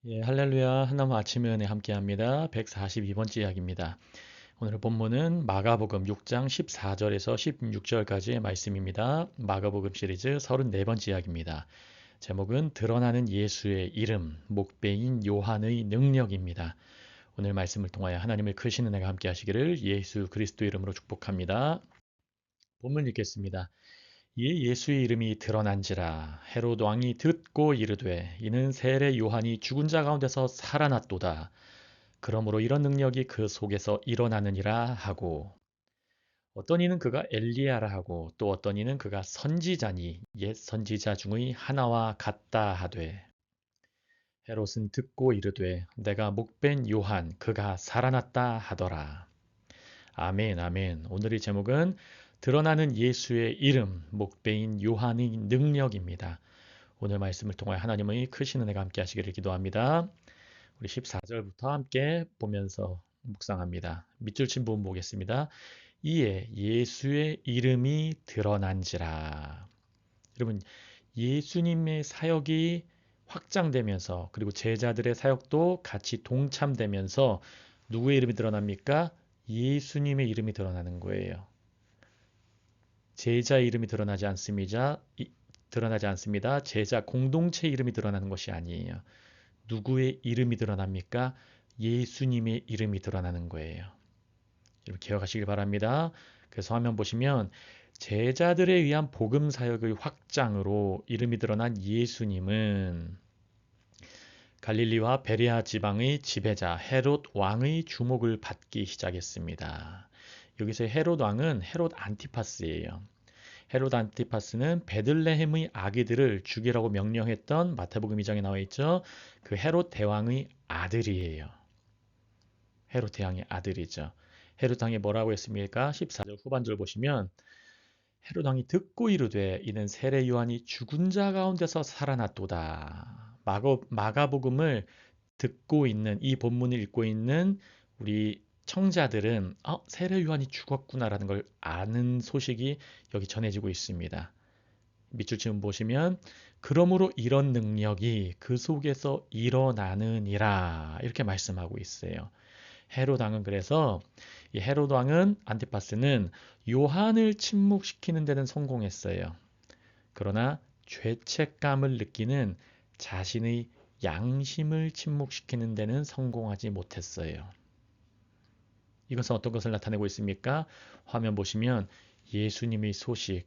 예, 할렐루야. 하나님 아침의 은혜 함께합니다. 142번째 이야기입니다. 오늘 본문은 마가복음 6장 14절에서 16절까지의 말씀입니다. 마가복음 시리즈 34번째 이야기입니다. 제목은 드러나는 예수의 이름, 목배인 요한의 능력입니다. 오늘 말씀을 통하여 하나님의 크신 은혜가 함께 하시기를 예수 그리스도 이름으로 축복합니다. 본문 읽겠습니다. 이에 예수의 이름이 드러난지라 헤롯 왕이 듣고 이르되 이는 세례 요한이 죽은 자 가운데서 살아났도다. 그러므로 이런 능력이 그 속에서 일어나느니라 하고 어떤 이는 그가 엘리야라 하고 또 어떤 이는 그가 선지자니 옛 선지자 중의 하나와 같다 하되 헤롯은 듣고 이르되 내가 목벤 요한 그가 살아났다 하더라. 아멘, 아멘. 오늘의 제목은 드러나는 예수의 이름, 목배인 요한의 능력입니다. 오늘 말씀을 통해 하나님의 크신 은혜가 함께 하시기를 기도합니다. 우리 14절부터 함께 보면서 묵상합니다. 밑줄 친 부분 보겠습니다. 이에 예수의 이름이 드러난지라. 여러분, 예수님의 사역이 확장되면서 그리고 제자들의 사역도 같이 동참되면서 누구의 이름이 드러납니까? 예수님의 이름이 드러나는 거예요. 제자 이름이 드러나지 않습니다. 제자 공동체 이름이 드러나는 것이 아니에요. 누구의 이름이 드러납니까? 예수님의 이름이 드러나는 거예요. 여러분 기억하시길 바랍니다. 그래서 화면 보시면 제자들에 의한 복음 사역의 확장으로 이름이 드러난 예수님은 갈릴리와 베레아 지방의 지배자 헤롯 왕의 주목을 받기 시작했습니다. 여기서 헤롯 왕은 헤롯 안티파스예요. 헤롯 안티파스는 베들레헴의 아기들을 죽이라고 명령했던 마태복음 2장에 나와 있죠. 그 헤롯 대왕의 아들이에요. 헤롯 대왕의 아들이죠. 헤롯 왕이 뭐라고 했습니까? 14절 후반절 보시면 헤롯 왕이 듣고 이르되 이는 세례 요한이 죽은 자 가운데서 살아났도다. 마가복음을 듣고 있는 이 본문을 읽고 있는 우리 청자들은 세례 요한이 죽었구나라는 걸 아는 소식이 여기 전해지고 있습니다. 밑줄 지금 보시면 그러므로 이런 능력이 그 속에서 일어나느니라 이렇게 말씀하고 있어요. 헤롯 왕은 그래서 이 헤롯 왕은 안티파스는 요한을 침묵시키는 데는 성공했어요. 그러나 죄책감을 느끼는 자신의 양심을 침묵시키는 데는 성공하지 못했어요. 이것은 어떤 것을 나타내고 있습니까? 화면 보시면 예수님의 소식,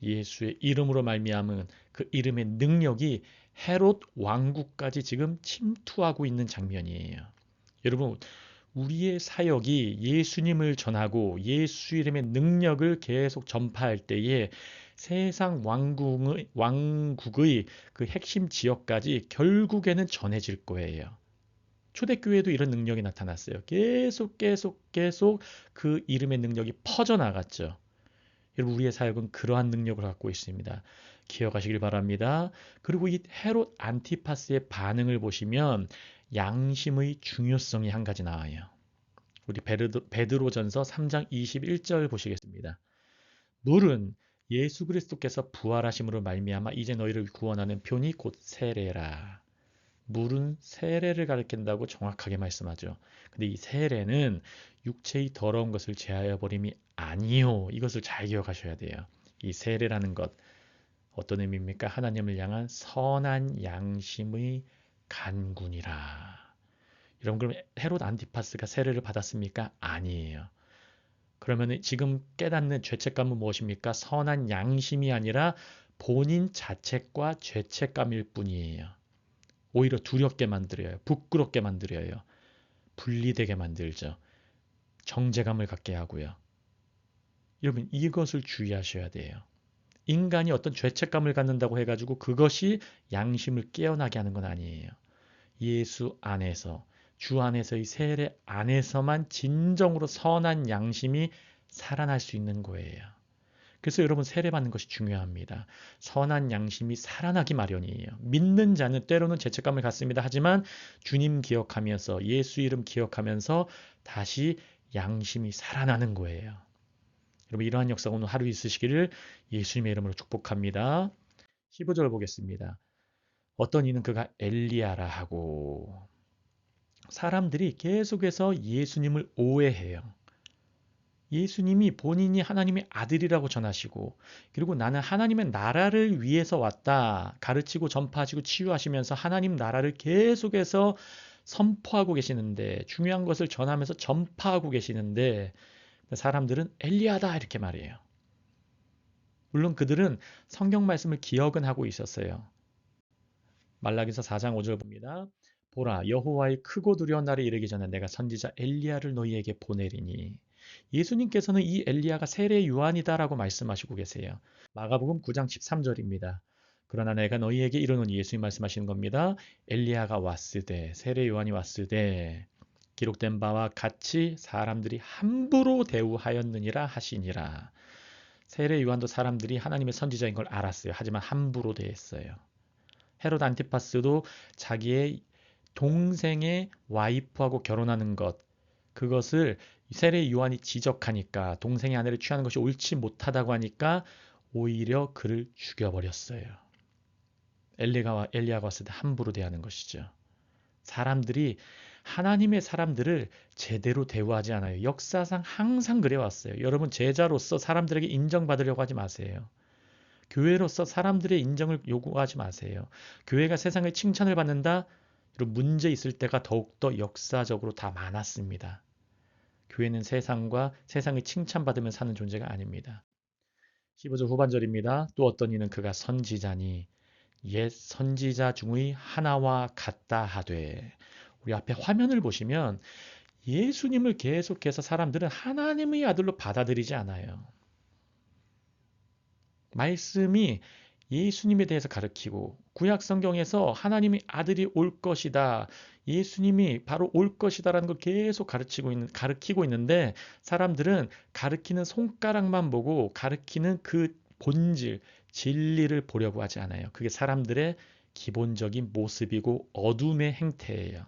예수의 이름으로 말미암은 그 이름의 능력이 헤롯 왕국까지 지금 침투하고 있는 장면이에요. 여러분, 우리의 사역이 예수님을 전하고 예수 이름의 능력을 계속 전파할 때에 세상 왕국의 그 핵심 지역까지 결국에는 전해질 거예요. 초대교회도 이런 능력이 나타났어요. 계속 그 이름의 능력이 퍼져나갔죠. 여러분 우리의 사역은 그러한 능력을 갖고 있습니다. 기억하시길 바랍니다. 그리고 이 헤롯 안티파스의 반응을 보시면 양심의 중요성이 한 가지 나와요. 우리 베드로전서 3장 21절 보시겠습니다. 물은 예수 그리스도께서 부활하심으로 말미암아 이제 너희를 구원하는 표니 곧 세례라. 물은 세례를 가리킨다고 정확하게 말씀하죠. 근데 이 세례는 육체의 더러운 것을 제하여 버림이 아니요. 이것을 잘 기억하셔야 돼요. 이 세례라는 것 어떤 의미입니까? 하나님을 향한 선한 양심의 간군이라. 여러분 그럼 헤롯 안티파스가 세례를 받았습니까? 아니에요. 그러면 지금 깨닫는 죄책감은 무엇입니까? 선한 양심이 아니라 본인 자책과 죄책감일 뿐이에요. 오히려 두렵게 만들어요. 부끄럽게 만들어요. 분리되게 만들죠. 정죄감을 갖게 하고요. 여러분 이것을 주의하셔야 돼요. 인간이 어떤 죄책감을 갖는다고 해가지고 그것이 양심을 깨어나게 하는 건 아니에요. 예수 안에서 주 안에서의 세례 안에서만 진정으로 선한 양심이 살아날 수 있는 거예요. 그래서 여러분 세례받는 것이 중요합니다. 선한 양심이 살아나기 마련이에요. 믿는 자는 때로는 죄책감을 갖습니다. 하지만 주님 기억하면서 예수 이름 기억하면서 다시 양심이 살아나는 거예요. 여러분 이러한 역사가 오늘 하루 있으시기를 예수님의 이름으로 축복합니다. 15절 보겠습니다. 어떤 이는 그가 엘리야라 하고 사람들이 계속해서 예수님을 오해해요. 예수님이 본인이 하나님의 아들이라고 전하시고 그리고 나는 하나님의 나라를 위해서 왔다 가르치고 전파하시고 치유하시면서 하나님 나라를 계속해서 선포하고 계시는데 중요한 것을 전하면서 전파하고 계시는데 사람들은 엘리야다 이렇게 말해요. 물론 그들은 성경 말씀을 기억은 하고 있었어요. 말라기서 4장 5절 봅니다. 보라 여호와의 크고 두려운 날이 이르기 전에 내가 선지자 엘리야를 너희에게 보내리니 예수님께서는 이 엘리야가 세례 요한이다라고 말씀하시고 계세요. 마가복음 9장 13절입니다. 그러나 내가 너희에게 이르노니 예수님 말씀하시는 겁니다. 엘리야가 왔으되 세례 요한이 왔으되 기록된 바와 같이 사람들이 함부로 대우하였느니라 하시니라. 세례 요한도 사람들이 하나님의 선지자인 걸 알았어요. 하지만 함부로 대했어요. 헤롯 안티파스도 자기의 동생의 와이프하고 결혼하는 것, 그것을 세례 요한이 지적하니까 동생의 아내를 취하는 것이 옳지 못하다고 하니까 오히려 그를 죽여버렸어요. 엘리야가 왔을 때 함부로 대하는 것이죠. 사람들이 하나님의 사람들을 제대로 대우하지 않아요. 역사상 항상 그래왔어요. 여러분 제자로서 사람들에게 인정받으려고 하지 마세요. 교회로서 사람들의 인정을 요구하지 마세요. 교회가 세상의 칭찬을 받는다? 이런 문제 있을 때가 더욱더 역사적으로 다 많았습니다. 교회는 세상과 세상의 칭찬받으며 사는 존재가 아닙니다. 15절 후반절입니다. 또 어떤 이는 그가 선지자니 옛 선지자 중의 하나와 같다 하되 우리 앞에 화면을 보시면 예수님을 계속해서 사람들은 하나님의 아들로 받아들이지 않아요. 말씀이 예수님에 대해서 가르치고 구약 성경에서 하나님의 아들이 올 것이다. 예수님이 바로 올 것이다라는 걸 계속 가르치고 있는데 사람들은 가르치는 손가락만 보고 가르치는 그 본질, 진리를 보려고 하지 않아요. 그게 사람들의 기본적인 모습이고 어둠의 행태예요.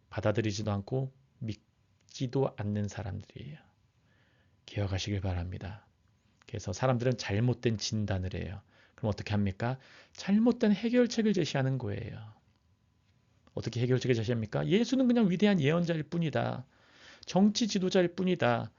받아들이지도 않고 믿지도 않는 사람들이에요. 기억하시길 바랍니다. 그래서 사람들은 잘못된 진단을 해요. 그럼 어떻게 합니까? 잘못된 해결책을 제시하는 거예요. 어떻게 해결책을 제시합니까? 예수는 그냥 위대한 예언자일 뿐이다. 정치 지도자일 뿐이다.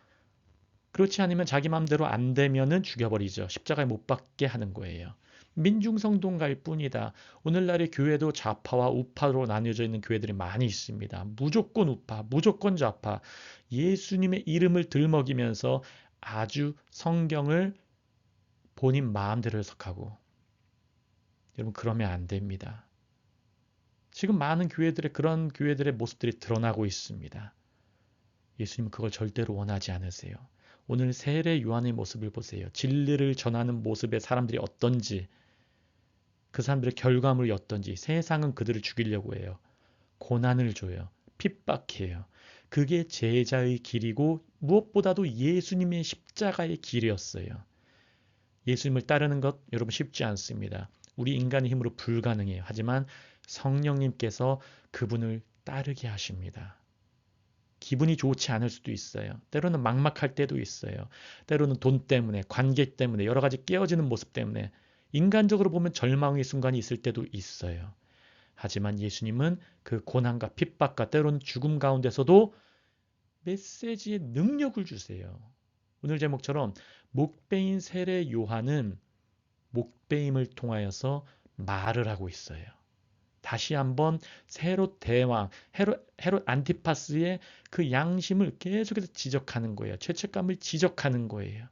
그렇지 않으면 자기 마음대로 안 되면은 죽여버리죠. 십자가에 못 박게 하는 거예요. 민중성동가일 뿐이다. 오늘날의 교회도 좌파와 우파로 나뉘어져 있는 교회들이 많이 있습니다. 무조건 우파, 무조건 좌파. 예수님의 이름을 들먹이면서 아주 성경을 본인 마음대로 해석하고 여러분 그러면 안 됩니다. 지금 많은 그런 교회들의 모습들이 드러나고 있습니다. 예수님은 그걸 절대로 원하지 않으세요. 오늘 세례 요한의 모습을 보세요. 진리를 전하는 모습의 사람들이 어떤지 그 사람들의 결과물이 어떤지 세상은 그들을 죽이려고 해요. 고난을 줘요. 핍박해요. 그게 제자의 길이고 무엇보다도 예수님의 십자가의 길이었어요. 예수님을 따르는 것 여러분 쉽지 않습니다. 우리 인간의 힘으로 불가능해요. 하지만 성령님께서 그분을 따르게 하십니다. 기분이 좋지 않을 수도 있어요. 때로는 막막할 때도 있어요. 때로는 돈 때문에, 관계 때문에, 여러 가지 깨어지는 모습 때문에 인간적으로 보면 절망의 순간이 있을 때도 있어요. 하지만 예수님은 그 고난과 핍박과 때로는 죽음 가운데서도 메시지의 능력을 주세요. 오늘 제목처럼 목배인 세례 요한은 목배임을 통하여서 말을 하고 있어요. 다시 한번 헤롯 대왕, 헤롯 안티파스의 그 양심을 계속해서 지적하는 거예요. 죄책감을 지적하는 거예요.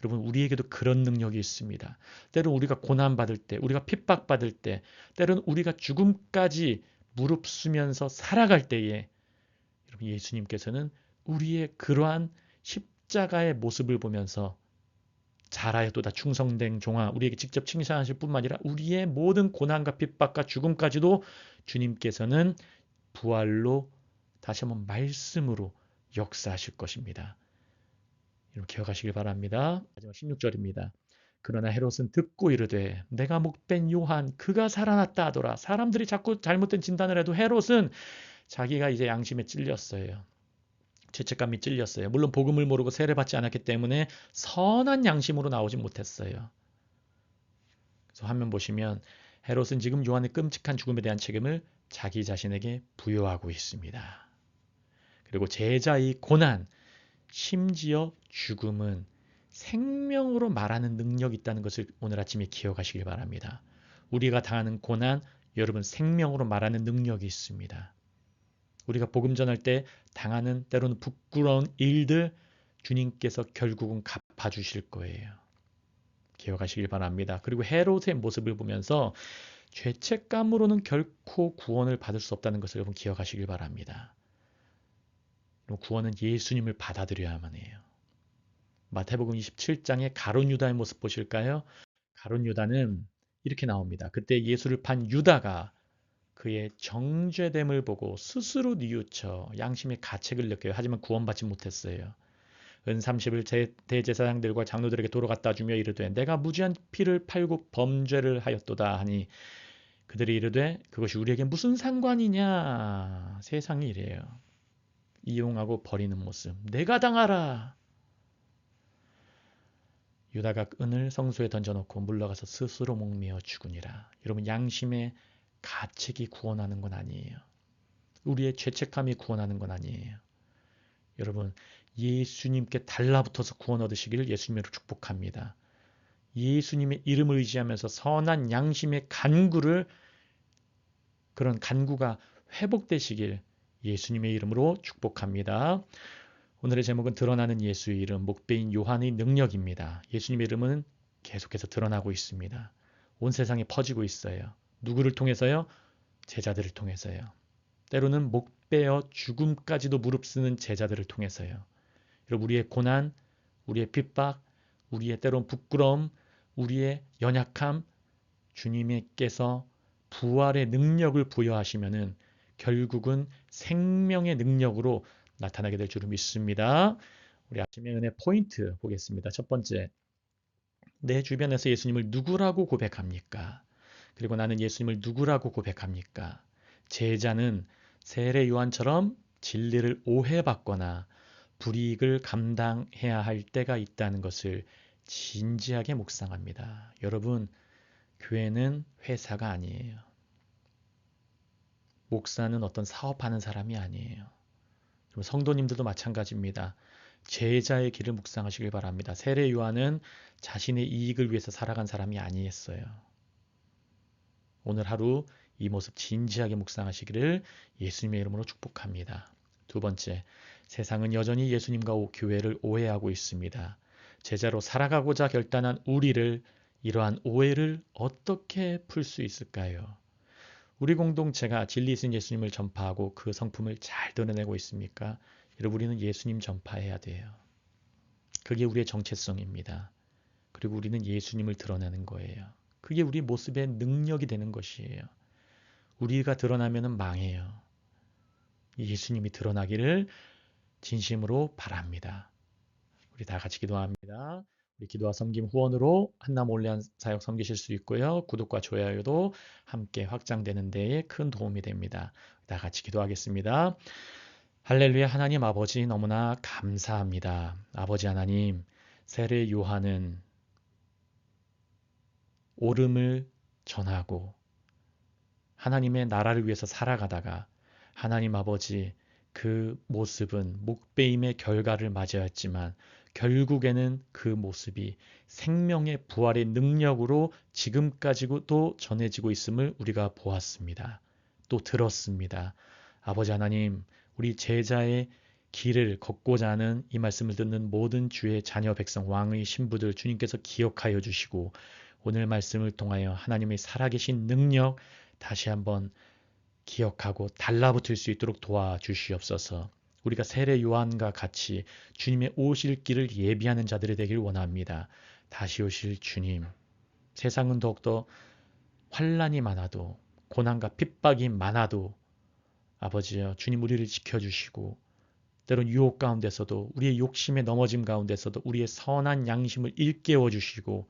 여러분 우리에게도 그런 능력이 있습니다. 때로는 우리가 고난받을 때, 우리가 핍박받을 때, 때로는 우리가 죽음까지 무릅쓰면서 살아갈 때에 여러분 예수님께서는 우리의 그러한 십자가의 모습을 보면서 잘하였도다 충성된 종아 우리에게 직접 칭찬하실 뿐만 아니라 우리의 모든 고난과 핍박과 죽음까지도 주님께서는 부활로 다시 한번 말씀으로 역사하실 것입니다. 여러분 기억하시길 바랍니다. 마지막 16절입니다. 그러나 헤롯은 듣고 이르되 내가 목된 요한 그가 살아났다 하더라. 사람들이 자꾸 잘못된 진단을 해도 헤롯은 자기가 이제 양심에 찔렸어요. 죄책감이 찔렸어요. 물론 복음을 모르고 세례받지 않았기 때문에 선한 양심으로 나오지 못했어요. 그래서 화면 보시면 헤롯은 지금 요한의 끔찍한 죽음에 대한 책임을 자기 자신에게 부여하고 있습니다. 그리고 제자의 고난, 심지어 죽음은 생명으로 말하는 능력이 있다는 것을 오늘 아침에 기억하시길 바랍니다. 우리가 당하는 고난, 여러분 생명으로 말하는 능력이 있습니다. 우리가 복음 전할 때 당하는 때로는 부끄러운 일들 주님께서 결국은 갚아주실 거예요. 기억하시길 바랍니다. 그리고 헤롯의 모습을 보면서 죄책감으로는 결코 구원을 받을 수 없다는 것을 여러분 기억하시길 바랍니다. 구원은 예수님을 받아들여야만 해요. 마태복음 27장의 가룟 유다의 모습 보실까요? 가룟 유다는 이렇게 나옵니다. 그때 예수를 판 유다가 그의 정죄됨을 보고 스스로 뉘우쳐 양심의 가책을 느껴요. 하지만 구원받지 못했어요. 은 30을 대제사장들과 장로들에게 도로 갖다 주며 이르되 내가 무지한 피를 팔고 범죄를 하였도다 하니 그들이 이르되 그것이 우리에게 무슨 상관이냐. 세상이 이래요. 이용하고 버리는 모습. 내가 당하라. 유다가 은을 성소에 던져놓고 물러가서 스스로 목매어 죽으니라. 여러분 양심의 가책이 구원하는 건 아니에요. 우리의 죄책감이 구원하는 건 아니에요. 여러분 예수님께 달라붙어서 구원 얻으시기를 예수님으로 축복합니다. 예수님의 이름을 의지하면서 선한 양심의 간구를 그런 간구가 회복되시길 예수님의 이름으로 축복합니다. 오늘의 제목은 드러나는 예수의 이름, 목배인 요한의 능력입니다. 예수님의 이름은 계속해서 드러나고 있습니다. 온 세상에 퍼지고 있어요. 누구를 통해서요? 제자들을 통해서요. 때로는 목베어 죽음까지도 무릅쓰는 제자들을 통해서요. 여러분 우리의 고난, 우리의 핍박, 우리의 때론 부끄러움, 우리의 연약함, 주님께서 부활의 능력을 부여하시면은 결국은 생명의 능력으로 나타나게 될 줄을 믿습니다. 우리 아침의 은혜 포인트 보겠습니다. 첫 번째, 내 주변에서 예수님을 누구라고 고백합니까? 그리고 나는 예수님을 누구라고 고백합니까? 제자는 세례 요한처럼 진리를 오해받거나 불이익을 감당해야 할 때가 있다는 것을 진지하게 묵상합니다. 여러분, 교회는 회사가 아니에요. 목사는 어떤 사업하는 사람이 아니에요. 성도님들도 마찬가지입니다. 제자의 길을 묵상하시길 바랍니다. 세례 요한은 자신의 이익을 위해서 살아간 사람이 아니었어요. 오늘 하루 이 모습 진지하게 묵상하시기를 예수님의 이름으로 축복합니다. 두 번째, 세상은 여전히 예수님과 교회를 오해하고 있습니다. 제자로 살아가고자 결단한 우리를 이러한 오해를 어떻게 풀 수 있을까요? 우리 공동체가 진리 있은 예수님을 전파하고 그 성품을 잘 드러내고 있습니까? 여러분 우리는 예수님 전파해야 돼요. 그게 우리의 정체성입니다. 그리고 우리는 예수님을 드러내는 거예요. 그게 우리 모습의 능력이 되는 것이에요. 우리가 드러나면 망해요. 예수님이 드러나기를 진심으로 바랍니다. 우리 다 같이 기도합니다. 우리 기도와 섬김 후원으로 한남 온라인 사역 섬기실 수 있고요. 구독과 좋아요도 함께 확장되는 데에 큰 도움이 됩니다. 다 같이 기도하겠습니다. 할렐루야. 하나님 아버지 너무나 감사합니다. 아버지 하나님, 세례 요한은 옳음을 전하고 하나님의 나라를 위해서 살아가다가 하나님 아버지 그 모습은 목배임의 결과를 맞이했지만 결국에는 그 모습이 생명의 부활의 능력으로 지금까지도 전해지고 있음을 우리가 보았습니다. 또 들었습니다. 아버지 하나님, 우리 제자의 길을 걷고자 하는 이 말씀을 듣는 모든 주의 자녀 백성 왕의 신부들 주님께서 기억하여 주시고 오늘 말씀을 통하여 하나님의 살아계신 능력 다시 한번 기억하고 달라붙을 수 있도록 도와주시옵소서. 우리가 세례 요한과 같이 주님의 오실 길을 예비하는 자들이 되길 원합니다. 다시 오실 주님. 세상은 더욱더 환난이 많아도 고난과 핍박이 많아도 아버지여 주님 우리를 지켜주시고 때론 유혹 가운데서도 우리의 욕심의 넘어짐 가운데서도 우리의 선한 양심을 일깨워 주시고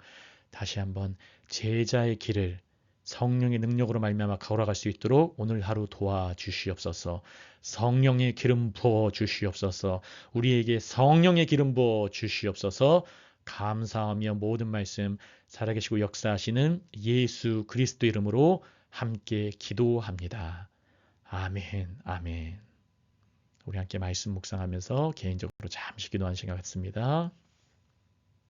다시 한번 제자의 길을 성령의 능력으로 말미암아 걸어갈 수 있도록 오늘 하루 도와주시옵소서. 성령의 기름 부어 주시옵소서. 우리에게 성령의 기름 부어 주시옵소서. 감사하며 모든 말씀 살아계시고 역사하시는 예수 그리스도 이름으로 함께 기도합니다. 아멘, 아멘. 우리 함께 말씀 묵상하면서 개인적으로 잠시 기도하는 시간 갖습니다.